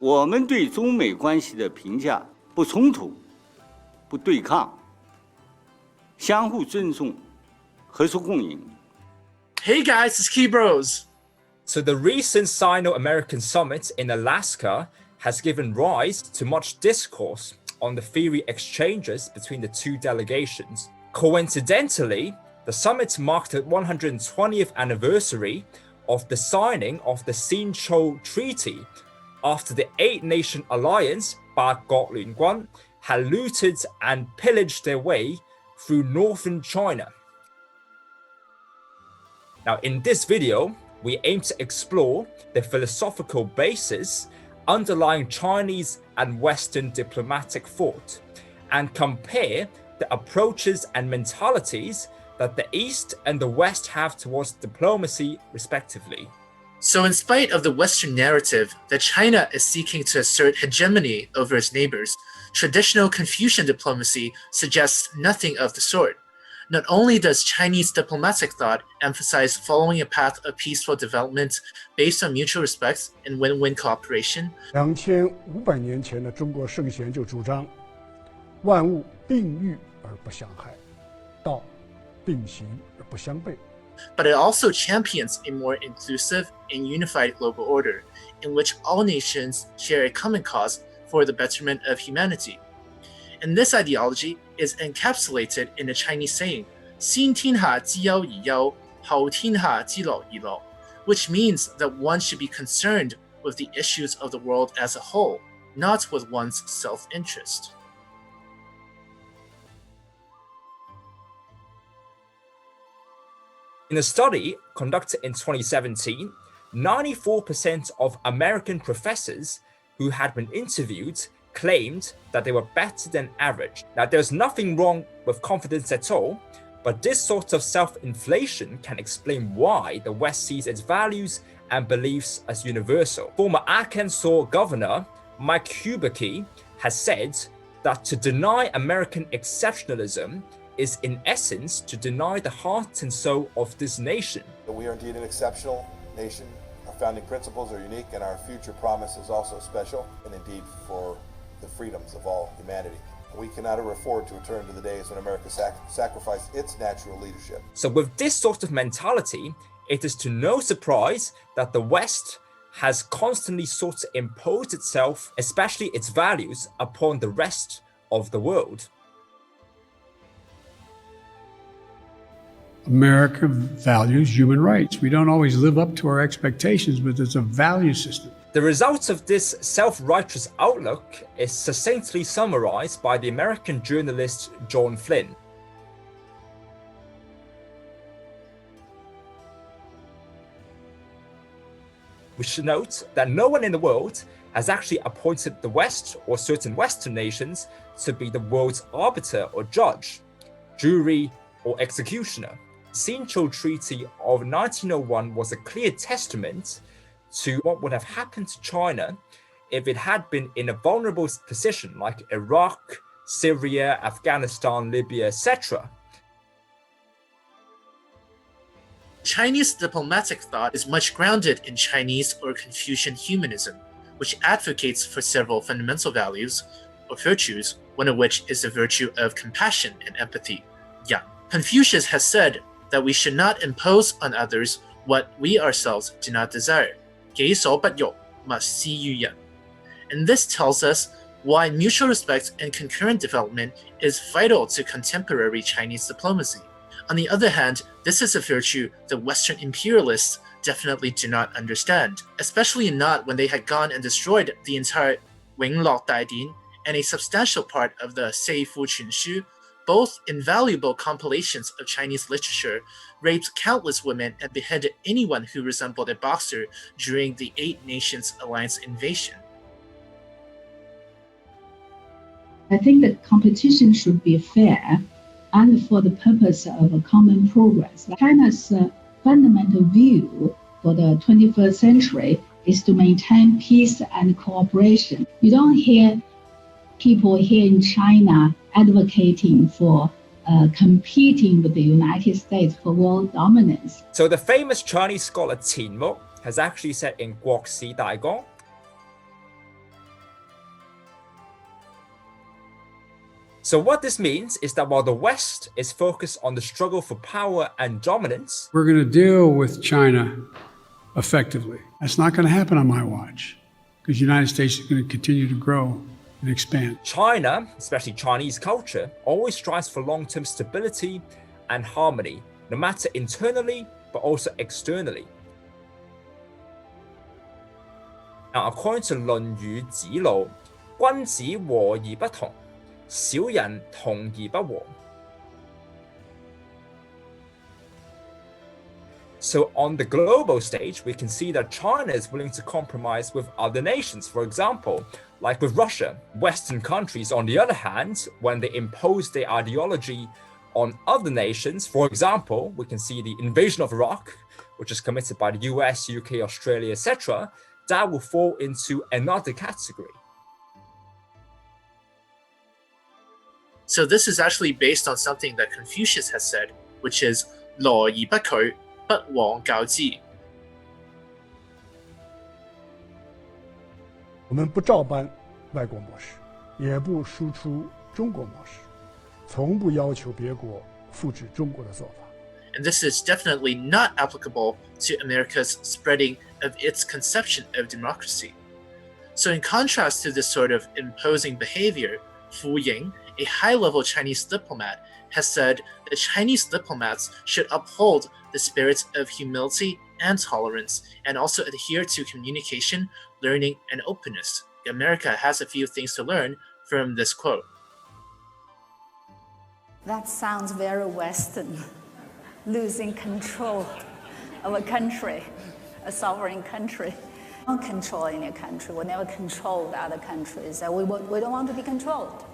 我们对中美关系的评价不冲突、不对抗，相互尊重、合作共赢。Hey guys, it's Keybros. So the recent Sino-American summit in Alaska has given rise to much discourse on the theory exchanges between the two delegations. Coincidentally, the summit marked the 120th anniversary of the signing of the Xin Chou Treaty after the eight-nation alliance, Ba Gok Lun Guan, had looted and pillaged their way through northern China. Now, in this video, we aim to explore the philosophical basis underlying Chinese and Western diplomatic thought and compare the approaches and mentalities that the East and the West have towards diplomacy, respectively. So in spite of the Western narrative that China is seeking to assert hegemony over its neighbors, traditional Confucian diplomacy suggests nothing of the sort. Not only does Chinese diplomatic thought emphasize following a path of peaceful development based on mutual respect and win-win cooperation, 2500年前的中国圣贤就主张万物并育而不相害，道并行而不相悖。 but it also champions a more inclusive and unified global order in which all nations share a common cause for the betterment of humanity. And this ideology is encapsulated in the Chinese saying, 新天下之憂而憂，後天下之樂而樂, which means that one should be concerned with the issues of the world as a whole, not with one's self-interest. In a study conducted in 2017, 94% of American professors who had been interviewed claimed that they were better than average. Now, there's nothing wrong with confidence at all, but this sort of self-inflation can explain why the West sees its values and beliefs as universal. Former Arkansas Governor Mike Huckabee has said that to deny American exceptionalism is in essence to deny the heart and soul of this nation. We are indeed an exceptional nation. Our founding principles are unique and our future promise is also special, and indeed for the freedoms of all humanity. We cannot afford to return to the days when America sacrificed its natural leadership. So with this sort of mentality, it is to no surprise that the West has constantly sought to impose itself, especially its values, upon the rest of the world. America values human rights. We don't always live up to our expectations, but it's a value system. The result of this self-righteous outlook is succinctly summarized by the American journalist John Flynn. We should note that no one in the world has actually appointed the West or certain Western nations to be the world's arbiter or judge, jury, or executioner. Xin Chou Treaty of 1901 was a clear testament to what would have happened to China if it had been in a vulnerable position like Iraq, Syria, Afghanistan, Libya, etc. Chinese diplomatic thought is much grounded in Chinese or Confucian humanism, which advocates for several fundamental values or virtues, one of which is the virtue of compassion and empathy, Yang. Confucius has said that we should not impose on others what we ourselves do not desire. 己所不欲，勿施於人. And this tells us why mutual respect and concurrent development is vital to contemporary Chinese diplomacy. On the other hand, this is a virtue that Western imperialists definitely do not understand, especially not when they had gone and destroyed the entire Wang and a substantial part of the Sei Fu Qun Shu, both invaluable compilations of Chinese literature, raped countless women and beheaded anyone who resembled a boxer during the Eight Nations Alliance invasion. I think that competition should be fair and for the purpose of a common progress. China's fundamental view for the 21st century is to maintain peace and cooperation. You don't hear people here in China advocating for competing with the United States for world dominance. So the famous Chinese scholar Qin Mo has actually said in 國史大綱, So what this means is that while the West is focused on the struggle for power and dominance, We're going to deal with China effectively. That's not going to happen on my watch because the United States is going to continue to grow and expand. China, especially Chinese culture, always strives for long-term stability and harmony, no matter internally, but also externally. Now, according to 論語子路，君子和而不同，小人同而不和。So on the global stage, we can see that China is willing to compromise with other nations. For example, like with Russia. Western countries, on the other hand, when they impose their ideology on other nations, for example, we can see the invasion of Iraq, which is committed by the US, UK, Australia, etc., that will fall into another category. So this is actually based on something that Confucius has said, which is 羅而不拒，不枉教之。我们不照搬外国模式，也不输出中国模式，从不要求别国复制中国的做法。And this is definitely not applicable to America's spreading of its conception of democracy. So in contrast to this sort of imposing behavior, Fu Ying, a high-level Chinese diplomat, has said that Chinese diplomats should uphold the spirits of humility and tolerance, and also adhere to communication, learning, and openness. America has a few things to learn from this quote. That sounds very Western. Losing control of a country, a sovereign country. Not controlling a country. We never control the other countries. We don't want to be controlled.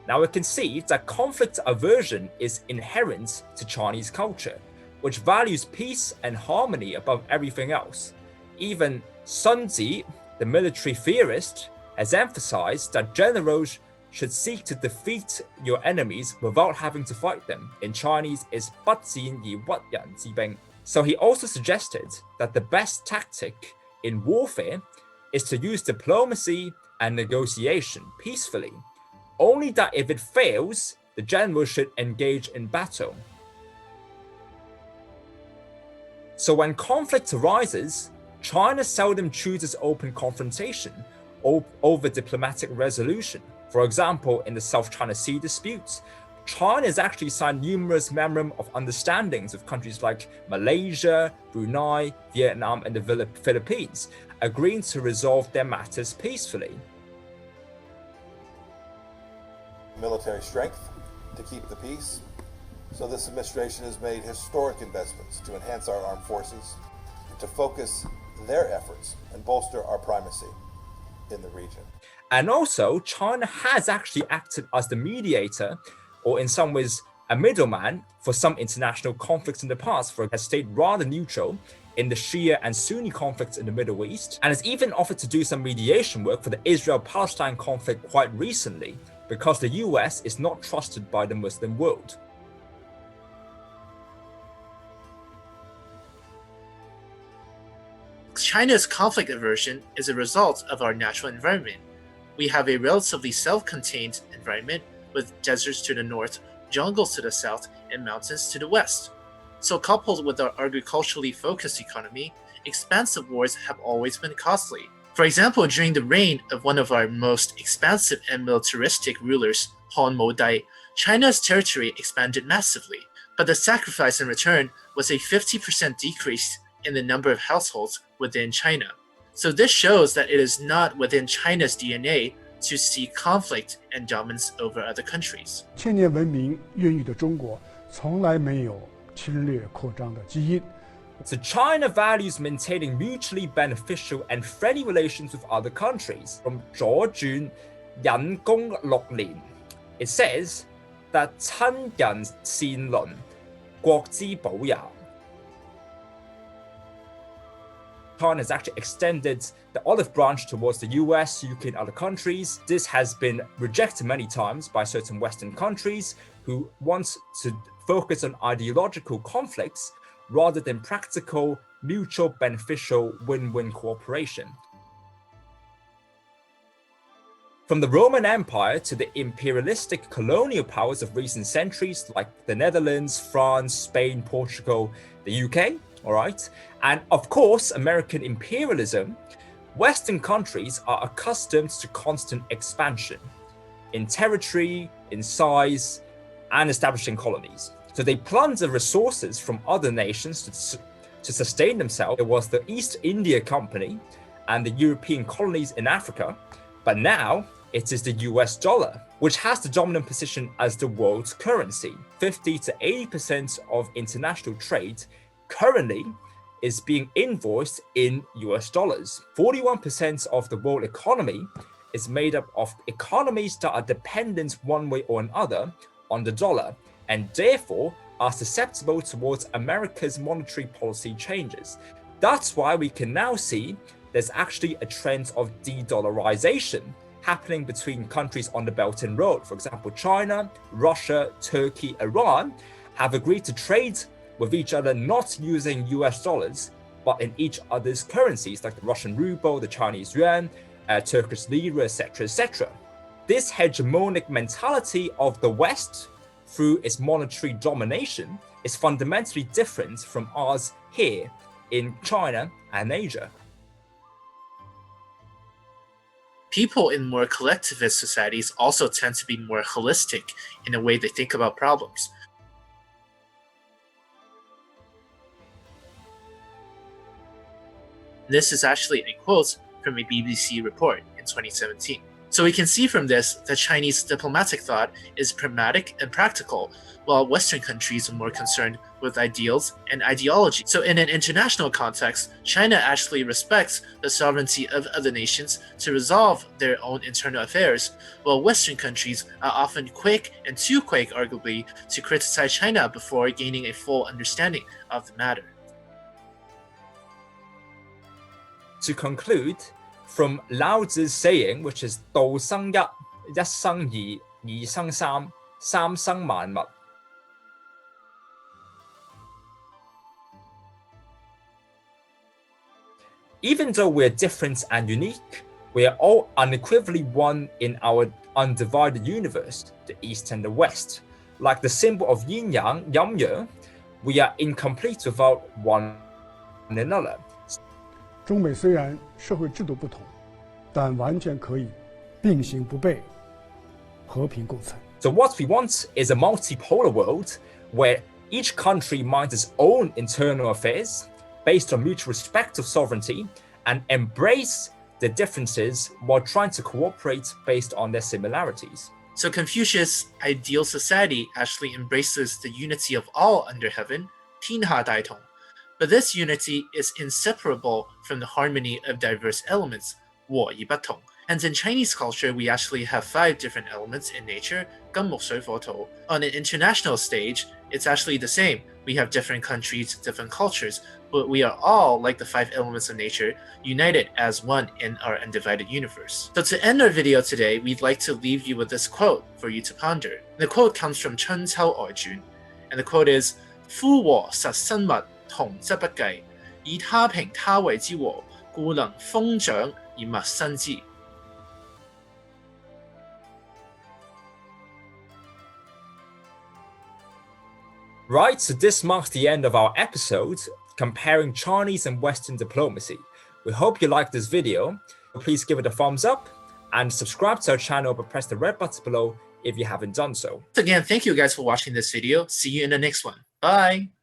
Now we can see that conflict aversion is inherent to Chinese culture, which values peace and harmony above everything else. Even Sun Tzu, the military theorist, has emphasized that generals should seek to defeat your enemies without having to fight them. In Chinese, is 不戰而屈人之兵. So he also suggested that the best tactic in warfare is to use diplomacy and negotiation peacefully. Only that if it fails, the general should engage in battle. So when conflict arises, China seldom chooses open confrontation over diplomatic resolution. For example, in the South China Sea disputes, China has actually signed numerous memorandum of understandings with countries like Malaysia, Brunei, Vietnam, and the Philippines, agreeing to resolve their matters peacefully. Military strength to keep the peace. So this administration has made historic investments to enhance our armed forces, to focus their efforts and bolster our primacy in the region. And also, China has actually acted as the mediator, or in some ways a middleman, for some international conflicts in the past, for it has stayed rather neutral in the Shia and Sunni conflicts in the Middle East, and has even offered to do some mediation work for the Israel-Palestine conflict quite recently, because the US is not trusted by the Muslim world. China's conflict aversion is a result of our natural environment. We have a relatively self-contained environment with deserts to the north, jungles to the south, and mountains to the west. So coupled with our agriculturally focused economy, expansive wars have always been costly. For example, during the reign of one of our most expansive and militaristic rulers, Han Modai, China's territory expanded massively, but the sacrifice in return was a 50% decrease in the number of households within China. So this shows that it is not within China's DNA to seek conflict and dominance over other countries. 千年文明孕育的中国，从来没有侵略扩張的基因。 So China values maintaining mutually beneficial and friendly relations with other countries. From 左傳引公6年, it says that 親人善鄰，國之寶也. China has actually extended the olive branch towards the US, UK, and other countries. This has been rejected many times by certain Western countries who want to focus on ideological conflicts rather than practical, mutual, beneficial, win-win cooperation. From the Roman Empire to the imperialistic colonial powers of recent centuries like the Netherlands, France, Spain, Portugal, the UK, all right? And of course, American imperialism, Western countries are accustomed to constant expansion in territory, in size, and establishing colonies. So they plunder resources from other nations to sustain themselves. It was the East India Company and the European colonies in Africa, but now it is the US dollar, which has the dominant position as the world's currency. 50 to 80% of international trade currently is being invoiced in US dollars. 41% of the world economy is made up of economies that are dependent one way or another on the dollar, and therefore are susceptible towards America's monetary policy changes. That's why we can now see there's actually a trend of de-dollarization happening between countries on the Belt and Road. For example, China, Russia, Turkey, Iran have agreed to trade with each other not using US dollars, but in each other's currencies like the Russian ruble, the Chinese yuan, Turkish lira, etc., etc. This hegemonic mentality of the West through its monetary domination is fundamentally different from ours here in China and Asia. People in more collectivist societies also tend to be more holistic in the way they think about problems. This is actually a quote from a BBC report in 2017. So we can see from this that Chinese diplomatic thought is pragmatic and practical, while Western countries are more concerned with ideals and ideology. So in an international context, China actually respects the sovereignty of other nations to resolve their own internal affairs, while Western countries are often quick, and too quick arguably, to criticize China before gaining a full understanding of the matter. To conclude, from Lao Tzu's saying, which is 道生一，一生二，二生三，三生萬物. Even though we're different and unique, we are all unequivocally one in our undivided universe, the East and the West. Like the symbol of yin yang, yang yang, we are incomplete without one another. 中美虽然社会制度不同，但完全可以并行不悖，和平共存。 So what we want is a multipolar world where each country minds its own internal affairs based on mutual respect of sovereignty and embrace their differences while trying to cooperate based on their similarities. So Confucius' ideal society actually embraces the unity of all under heaven, 天下大同. But this unity is inseparable from the harmony of diverse elements, 和而不同. And in Chinese culture, we actually have 5 different elements in nature, 金木水火土. On an international stage, it's actually the same. We have different countries, different cultures, but we are all, like the 5 elements of nature, united as one in our undivided universe. So to end our video today, we'd like to leave you with this quote for you to ponder. The quote comes from Chen Cao Orjun, and the quote is, 夫和實生物同則不計，以他平他為之和，故能瘋長而勿生之. Right, so this marks the end of our episode comparing Chinese and Western diplomacy. We hope you liked this video. Please give it a thumbs up and subscribe to our channel, but press the red button below if you haven't done so. Again, thank you guys for watching this video. See you in the next one. Bye!